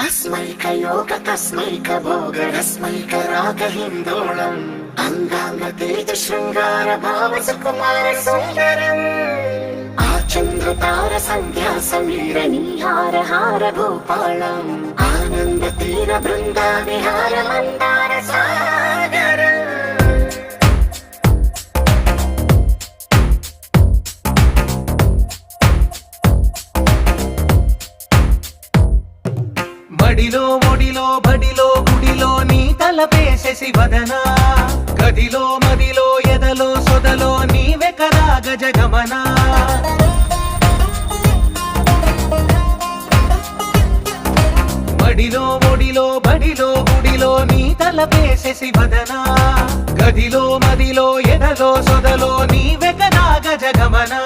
अस्मैकयोग तस्मैक भोग रस्मैक राग हिन्दोळम् अंगांग तेज शृंगार भाव सुकुमार सुंदरम् आचंद्र तार संध्या समीर निहार हार भूपालम् आनंद तीर बृंदा विहार मंदार सागर మడిలో ఒడిలో బడిలో గుడిలో నీ తలపేసేసి వదనా గదిలో మదిలో ఎదలో సొదలో నీవే కదా గజగమనా మడిలో ఒడిలో బడిలో గుడిలో నీ తలపేసేసి వదనా గదిలో మదిలో ఎదలో సొదలో నీవే కదా గజగమనా